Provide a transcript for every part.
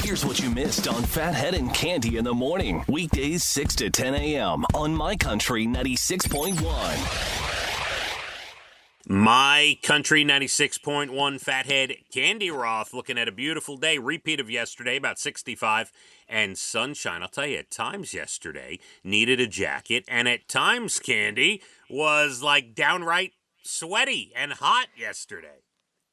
Here's what you missed on Phathead and Cande in the morning. Weekdays 6 to 10 a.m. on My Country 96.1. My Country 96.1 Phathead, Cande Roth looking at a beautiful day. Repeat of yesterday, about 65 and sunshine. I'll tell you, at times yesterday, needed a jacket. And at times, Cande was like downright sweaty and hot yesterday.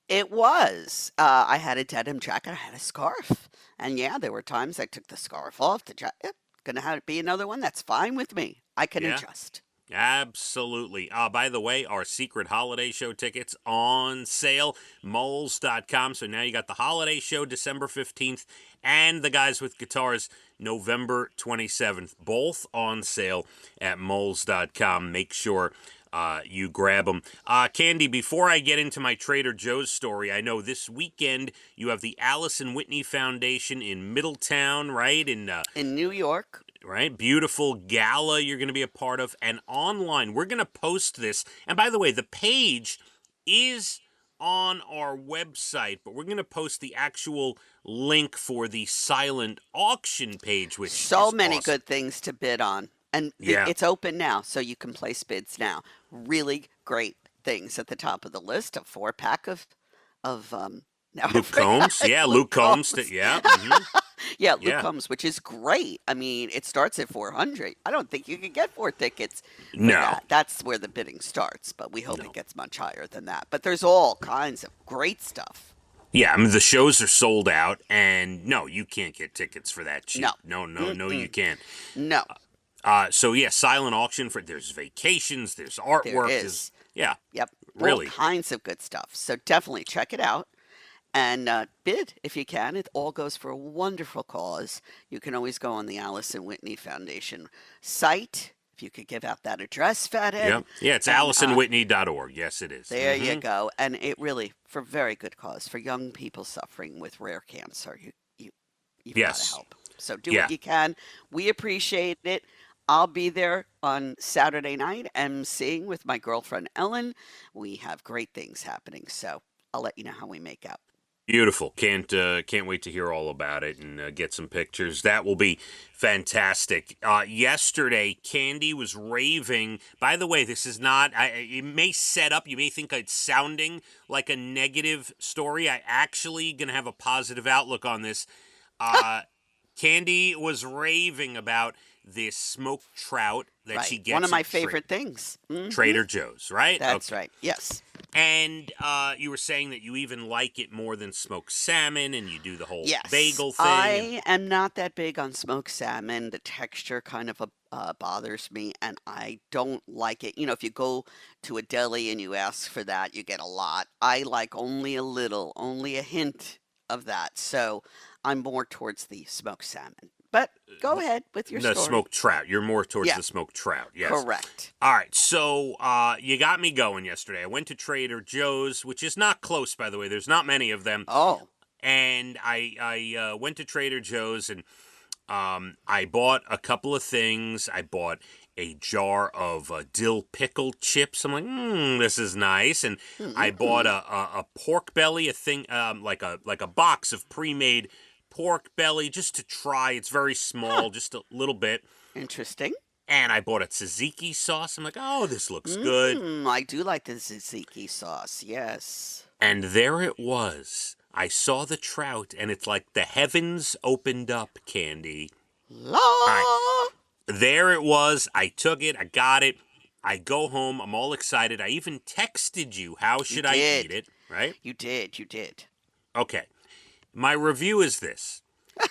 It was. I had a denim jacket. I had a scarf. And yeah, there were times I took the scarf off. The jacket, gonna have to be another one. That's fine with me. I can adjust. Absolutely. By the way, our secret holiday show tickets on sale, moles.com. So now you got the holiday show December 15th and the guys with guitars November 27th, both on sale at moles.com. Make sure you grab them. Cande, before I get into my Trader Joe's story, I know this weekend you have the Allison Whitney Foundation in Middletown, right? In New York. Right? Beautiful gala you're going to be a part of. And online, we're going to post this. And by the way, the page is on our website, but we're going to post the actual link for the silent auction page, which so is many awesome. Good things to bid on. And it's open now, so you can place bids now. Really great things at the top of the list. A 4-pack of Luke Combs. Yeah, Luke Combs. Yeah. Mm-hmm. Yeah, Luke Combs, which is great. I mean, it starts at $400. I don't think you can get 4 tickets for that. That's where the bidding starts, but we hope it gets much higher than that. But there's all kinds of great stuff. Yeah, I mean, the shows are sold out, and no, you can't get tickets for that cheap. No, you can't. No. So yeah, silent auction there's vacations, there's artwork. There is. Yep. Really. All kinds of good stuff. So definitely check it out. And bid if you can. It all goes for a wonderful cause. You can always go on the Allison Whitney Foundation site. If you could give out that address, Phathead. Yeah, it's AllisonWhitney.org. Yes, it is. There you go. And it really, for very good cause, for young people suffering with rare cancer, you've got to help. So do what you can. We appreciate it. I'll be there on Saturday night emceeing with my girlfriend Ellen. We have great things happening, so I'll let you know how we make out. Beautiful. Can't wait to hear all about it and get some pictures. That will be fantastic. Yesterday, Cande was raving. By the way, this is not, it may set up, you may think it's sounding like a negative story. I actually going to have a positive outlook on this. Cande was raving about this smoked trout that she gets. One of my favorite things. Mm-hmm. Trader Joe's, right? That's right. Yes. And you were saying that you even like it more than smoked salmon, and you do the whole bagel thing. I am not that big on smoked salmon. The texture kind of bothers me, and I don't like it. You know, if you go to a deli and you ask for that, you get a lot. I like only a little, only a hint of that. So I'm more towards the smoked salmon. But go ahead with your story. The smoked trout. You're more towards the smoked trout. Yes. Correct. All right. So you got me going yesterday. I went to Trader Joe's, which is not close, by the way. There's not many of them. Oh. And I went to Trader Joe's, and I bought a couple of things. I bought a jar of dill pickle chips. I'm like, this is nice. And I bought a pork belly, a thing like a box of pre-made pork belly just to try. It's very small, just a little bit. Interesting. And I bought a tzatziki sauce. I'm like, oh, this looks good. I do like the tzatziki sauce, yes. And there it was. I saw the trout, and it's like the heavens opened up, Cande. La! Right. There it was. I took it. I got it. I go home. I'm all excited. I even texted you, how should I eat it, right? You did. Okay. My review is this.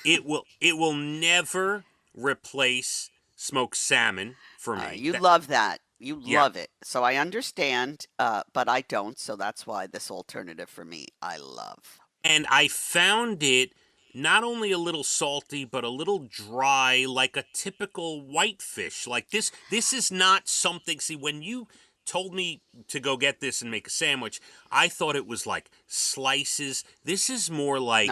It will never replace smoked salmon for me. You love that. You love it. So I understand, but I don't. So that's why this alternative for me, I love. And I found it not only a little salty, but a little dry, like a typical whitefish. Like this is not something, see, when you told me to go get this and make a sandwich, I thought it was like slices. This is more like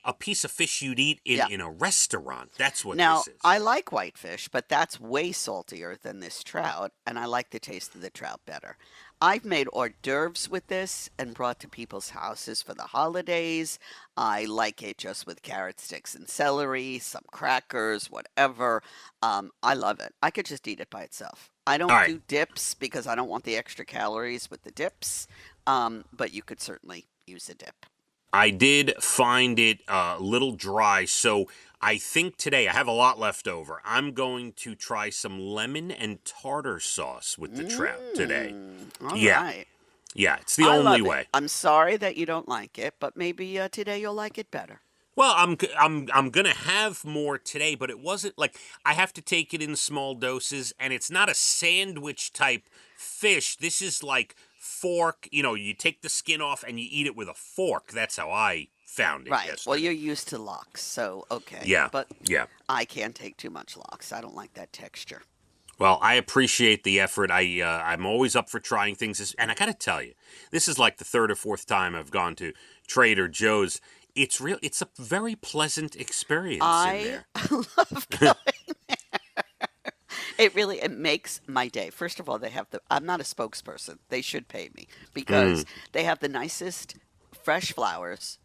a piece of fish you'd eat in a restaurant. That's what this is. Now, I like whitefish, but that's way saltier than this trout, and I like the taste of the trout better. I've made hors d'oeuvres with this and brought to people's houses for the holidays. I like it just with carrot sticks and celery, some crackers, whatever. I love it. I could just eat it by itself. I All don't right. do dips because I don't want the extra calories with the dips, but you could certainly use a dip. I did find it a little dry, so I think today I have a lot left over. I'm going to try some lemon and tartar sauce with the trout today. All Yeah, right. yeah, it's the I only love it. way. I'm sorry that you don't like it, but maybe today you'll like it better. Well, I'm gonna have more today, but it wasn't like I have to take it in small doses, and it's not a sandwich type fish. This is like fork. You take the skin off and you eat it with a fork. That's how I found it Right. Well, yesterday. you're used to lox, so okay. Yeah, But yeah. I can't take too much lox. I don't like that texture. Well, I appreciate the effort. I'm always up for trying things, and I got to tell you, this is like the third or fourth time I've gone to Trader Joe's. It's real. It's a very pleasant experience in I there. love going. It makes my day. First of all, they have the I'm not a spokesperson. They should pay me Mm. because they have the nicest fresh flowers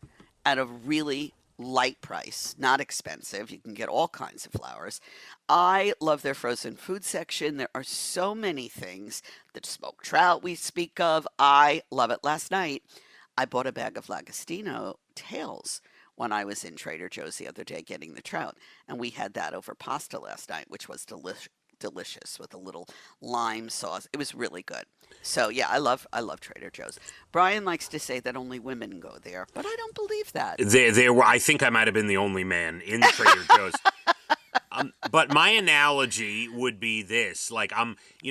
at a really light price, not expensive. You can get all kinds of flowers. I love their frozen food section. There are so many things. The smoked trout we speak of. I love it. Last night, I bought a bag of Lagostino tails when I was in Trader Joe's the other day getting the trout, and we had that over pasta last night, which was delicious with a little lime sauce. It was really good. So yeah, I love Trader Joe's. Brian likes to say that only women go there, but I don't believe that. There were. I think I might have been the only man in Trader Joe's. But my analogy would be this: like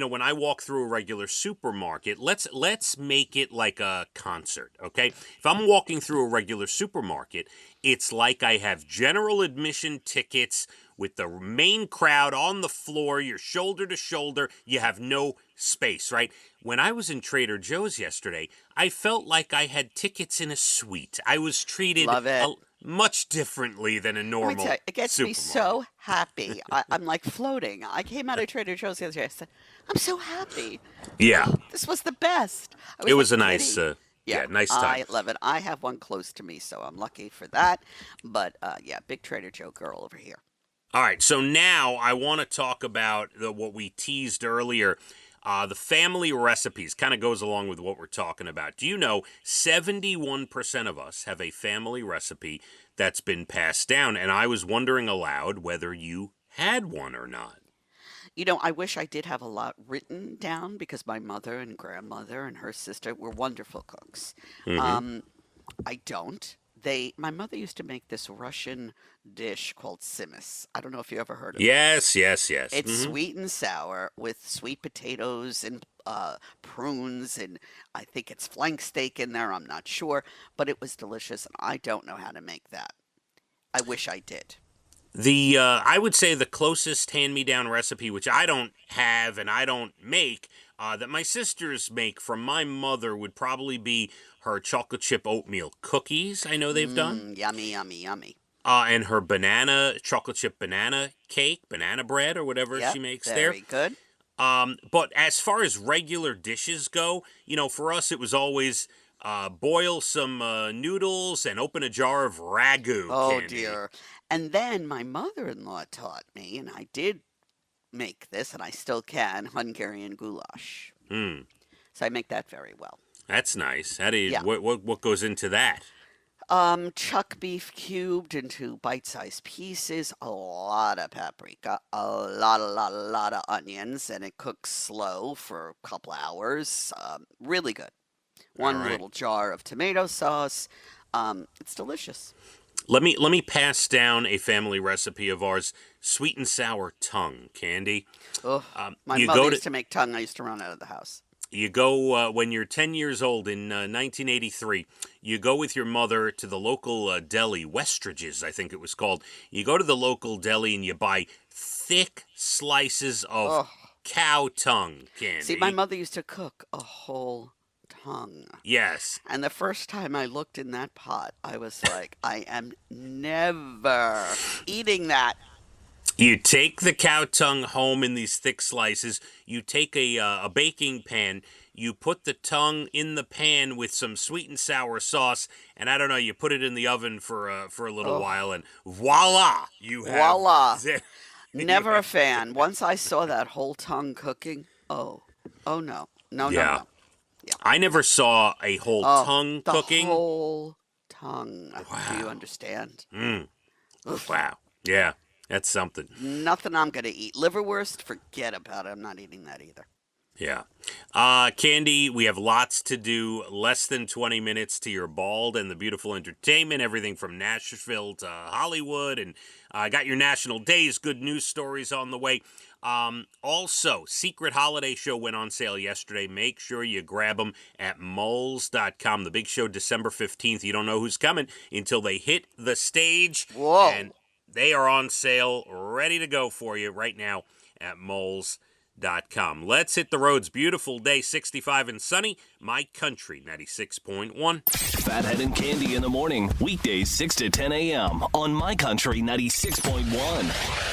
when I walk through a regular supermarket, let's make it like a concert, okay? If I'm walking through a regular supermarket, it's like I have general admission tickets with the main crowd on the floor, you're shoulder to shoulder, you have no space, right? When I was in Trader Joe's yesterday, I felt like I had tickets in a suite. I was treated Love it. much differently than a Let me tell normal you, it gets me supermarket. so happy. I'm like floating. I came out of Trader Joe's the other day. I said, I'm so happy. Yeah, Oh, this was the best. I it was was like a nice, kidding. Yeah, nice time. I love it. I have one close to me, so I'm lucky for that. But yeah, big Trader Joe girl over here. All right, so now I want to talk about what we teased earlier. The family recipes kind of goes along with what we're talking about. Do you know 71% of us have a family recipe that's been passed down? And I was wondering aloud whether you had one or not. I wish I did have a lot written down because my mother and grandmother and her sister were wonderful cooks. Mm-hmm. Um, I don't. My mother used to make this Russian dish called simis. I don't know if you ever heard of it. Yes, yes, yes. It's Mm-hmm. sweet and sour with sweet potatoes and prunes, and I think it's flank steak in there. I'm not sure, but it was delicious, and I don't know how to make that. I wish I did. I would say the closest hand-me-down recipe, which I don't have and I don't make, that my sisters make from my mother would probably be her chocolate chip oatmeal cookies. I know they've done, Yummy, yummy, yummy. and her chocolate chip banana cake, banana bread, or whatever she Yep, makes there. very good. But as far as regular dishes go, for us it was always boil some noodles and open a jar of ragu Oh candy. dear. And then my mother-in-law taught me, and I did make this, and I still can, Hungarian goulash. Hmm. So I make that very well. That's nice. How do you, Yeah. what goes into that? Chuck beef cubed into bite-sized pieces, a lot of paprika, a lot of onions, and it cooks slow for a couple hours. Really good. All One right. little jar of tomato sauce. It's delicious. Let me pass down a family recipe of ours: sweet and sour tongue candy. Oh, my You mother go to used to make tongue. I used to run out of the house. you go when you're 10 years old in 1983. You go with your mother to the local deli, Westridge's, I think it was called. You go to the local deli and you buy thick slices of Oh, cow tongue see, my candy. mother used to cook a whole tongue. Yes. And the first time I looked in that pot, I was like, I am never eating that. You take the cow tongue home in these thick slices. You take a baking pan. you put the tongue in the pan with some sweet and sour sauce, and I don't know, you put it in the oven for a little while, and voila, you have Voila. you Never a have fan. Once I saw that whole tongue cooking, oh no. No, no, Yeah. no. Yeah. I never saw a whole Oh, tongue the cooking. whole tongue. Do you Wow. understand? Oof. Wow. Yeah, that's something. Nothing I'm going to eat. Liverwurst, forget about it. I'm not eating that either. Yeah. Cande, we have lots to do. Less than 20 minutes to your bald and the beautiful entertainment. Everything from Nashville to Hollywood. And I got your National Days, good news stories on the way. Also, Secret Holiday Show went on sale yesterday. Make sure you grab them at moles.com. The big show, December 15th. You don't know who's coming until they hit the stage. Whoa. And they are on sale, ready to go for you right now at moles.com. Let's hit the roads. Beautiful day, 65 and sunny. My Country 96.1. Phathead and Cande in the morning. Weekdays 6 to 10 a.m. on My Country 96.1.